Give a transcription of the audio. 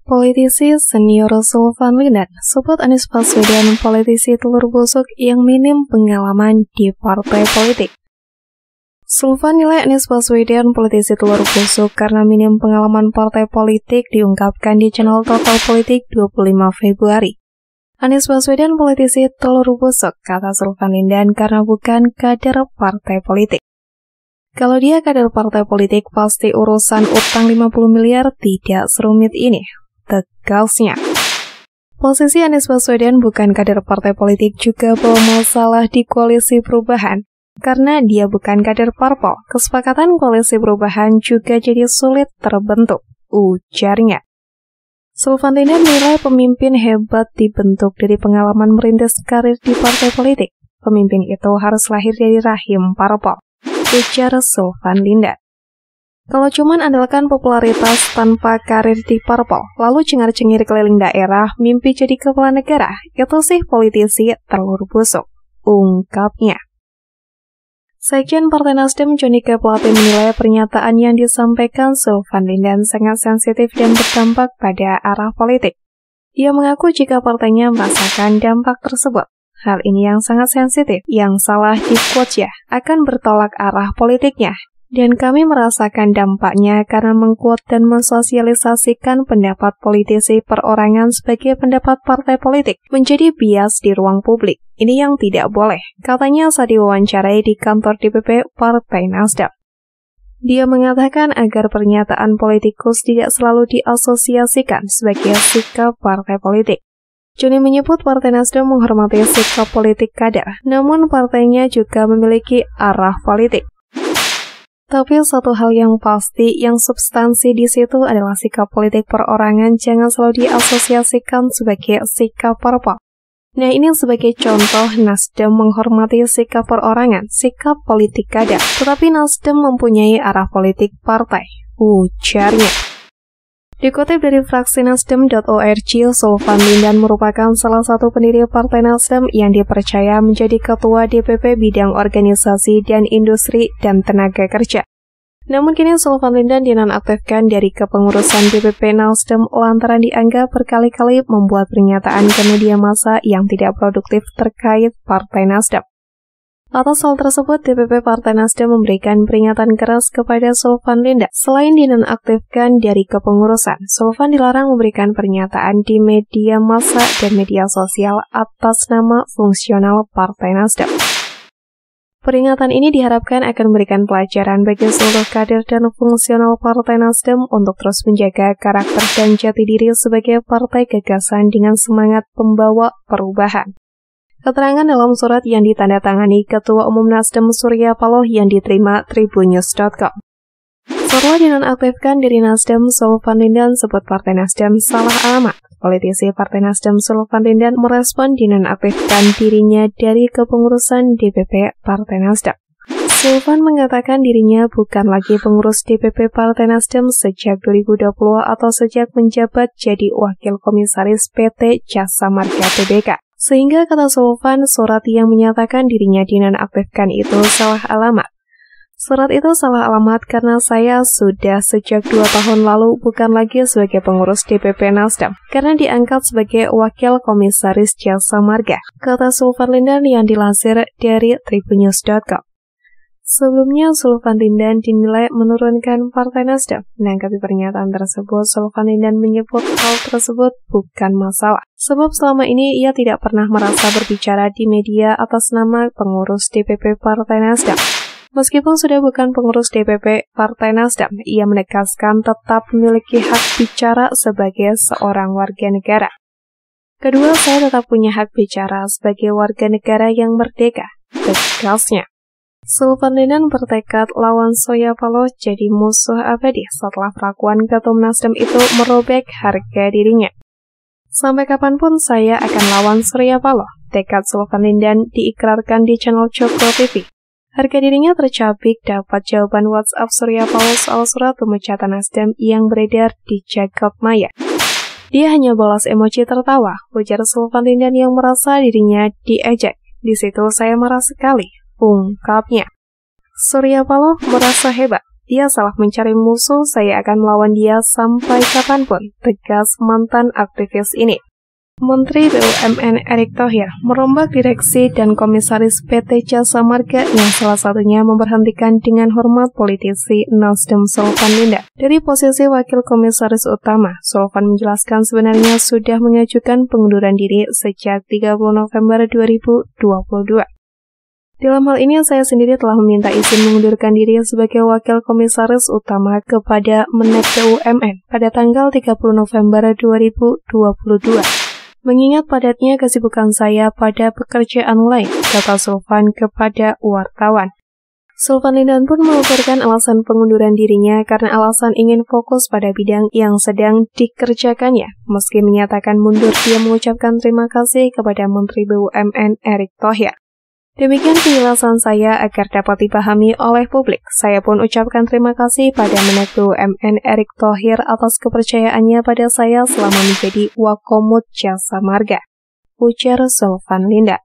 Politisi senior Sulvan Lindan sebut Anies Baswedan politisi telur busuk yang minim pengalaman di partai politik. Sulvan nilai Anies Baswedan politisi telur busuk karena minim pengalaman partai politik diungkapkan di channel Total Politik 25 Februari. Anies Baswedan politisi telur busuk, kata Sulvan Lindan, karena bukan kader partai politik. Kalau dia kader partai politik, pasti urusan utang 50 miliar tidak serumit ini, tegasnya. Posisi Anies Baswedan bukan kader partai politik juga bawa masalah di koalisi perubahan. Karena dia bukan kader parpol, kesepakatan koalisi perubahan juga jadi sulit terbentuk, ujarnya. Sulvan Lindan menilai pemimpin hebat dibentuk dari pengalaman merintis karir di partai politik. Pemimpin itu harus lahir dari rahim parpol, ujar Sulvan Lindan. Kalau cuman andalkan popularitas tanpa karir di parpol, lalu cengar-cengir keliling daerah, mimpi jadi kepala negara, itu sih politisi telur busuk, ungkapnya. Sekjen Partai Nasdem Joni G. Plate menilai pernyataan yang disampaikan Sulvan Lindan sangat sensitif dan berdampak pada arah politik. Dia mengaku jika partainya merasakan dampak tersebut. Hal ini yang sangat sensitif, yang salah di-quote ya, akan bertolak arah politiknya. Dan kami merasakan dampaknya karena meng-quote dan mensosialisasikan pendapat politisi perorangan sebagai pendapat partai politik menjadi bias di ruang publik. Ini yang tidak boleh, katanya saat diwawancarai di kantor DPP Partai Nasdem. Dia mengatakan agar pernyataan politikus tidak selalu diasosiasikan sebagai sikap partai politik. Joni menyebut Partai Nasdem menghormati sikap politik kader, namun partainya juga memiliki arah politik. Tapi satu hal yang pasti, yang substansi di situ adalah sikap politik perorangan jangan selalu diasosiasikan sebagai sikap parpol. Nah, ini sebagai contoh Nasdem menghormati sikap perorangan, sikap politik kader, tetapi Nasdem mempunyai arah politik partai, ujarnya. Dikutip dari fraksi nasdem.org, Sulvan Lindan merupakan salah satu pendiri Partai Nasdem yang dipercaya menjadi Ketua DPP Bidang Organisasi dan Industri dan Tenaga Kerja. Namun kini Sulvan Lindan dinonaktifkan dari kepengurusan DPP Nasdem lantaran dianggap berkali-kali membuat pernyataan ke media massa yang tidak produktif terkait Partai Nasdem. Atas hal tersebut, DPP Partai Nasdem memberikan peringatan keras kepada Sulvan Lindan. Selain dinonaktifkan dari kepengurusan, Sulvan dilarang memberikan pernyataan di media massa dan media sosial atas nama fungsional Partai Nasdem. Peringatan ini diharapkan akan memberikan pelajaran bagi seluruh kader dan fungsional Partai Nasdem untuk terus menjaga karakter dan jati diri sebagai partai gagasan dengan semangat pembawa perubahan. Keterangan dalam surat yang ditandatangani Ketua Umum Nasdem Surya Paloh yang diterima tribunnews.com. Setelah dinonaktifkan dari Nasdem, Sulvan Lindan sebut Partai Nasdem salah alamat. Politisi Partai Nasdem Sulvan Lindan merespon dinonaktifkan dirinya dari kepengurusan DPP Partai Nasdem. Sulvan mengatakan dirinya bukan lagi pengurus DPP Partai Nasdem sejak 2020 atau sejak menjabat jadi Wakil Komisaris PT Jasa Marga Tbk. Sehingga kata Sulvan, surat yang menyatakan dirinya dinonaktifkan itu salah alamat. Surat itu salah alamat karena saya sudah sejak 2 tahun lalu bukan lagi sebagai pengurus DPP Nasdem, karena diangkat sebagai Wakil Komisaris Jasa Marga, kata Sulvan Lindan yang dilansir dari tribunnews.com. Sebelumnya, Sulvan Lindan dinilai menurunkan Partai Nasdem. Menanggapi pernyataan tersebut, Sulvan Lindan menyebut hal tersebut bukan masalah. Sebab selama ini ia tidak pernah merasa berbicara di media atas nama pengurus DPP Partai Nasdem. Meskipun sudah bukan pengurus DPP Partai Nasdem, ia menegaskan tetap memiliki hak bicara sebagai seorang warga negara. Kedua, saya tetap punya hak bicara sebagai warga negara yang merdeka, tegasnya. Sulvan Lindan bertekad lawan Surya Paloh jadi musuh abadi setelah perlakuan Ketum Nasdem itu merobek harga dirinya. Sampai kapanpun saya akan lawan Surya Paloh, tekad Sulvan Lindan diikrarkan di channel Joglo TV. Harga dirinya tercabik dapat jawaban WhatsApp Surya Paloh soal surat pemecatan Nasdem yang beredar di jagat maya. Dia hanya balas emoji tertawa, ujar Sulvan Lindan yang merasa dirinya diejek. Di situ saya marah sekali, ungkapnya. Surya Paloh merasa hebat. Dia salah mencari musuh, saya akan melawan dia sampai kapanpun, tegas mantan aktivis ini. Menteri BUMN Erick Thohir merombak direksi dan komisaris PT Jasa Marga yang salah satunya memberhentikan dengan hormat politisi Nasdem Sulfan Linda dari posisi wakil komisaris utama. Sulfan menjelaskan sebenarnya sudah mengajukan pengunduran diri sejak 30 November 2022. Dalam hal ini, saya sendiri telah meminta izin mengundurkan diri sebagai wakil komisaris utama kepada Menek BUMN pada tanggal 30 November 2022. Mengingat padatnya kesibukan saya pada pekerjaan lain, kata Sulfan kepada wartawan. Sulfan Linda pun melaporkan alasan pengunduran dirinya karena alasan ingin fokus pada bidang yang sedang dikerjakannya. Meski menyatakan mundur, dia mengucapkan terima kasih kepada Menteri BUMN Erick Thohir. Demikian penjelasan saya agar dapat dipahami oleh publik. Saya pun ucapkan terima kasih pada Menek BUMN Erick Thohir atas kepercayaannya pada saya selama menjadi Wakomut Jasa Marga, ujar Sulfan Linda.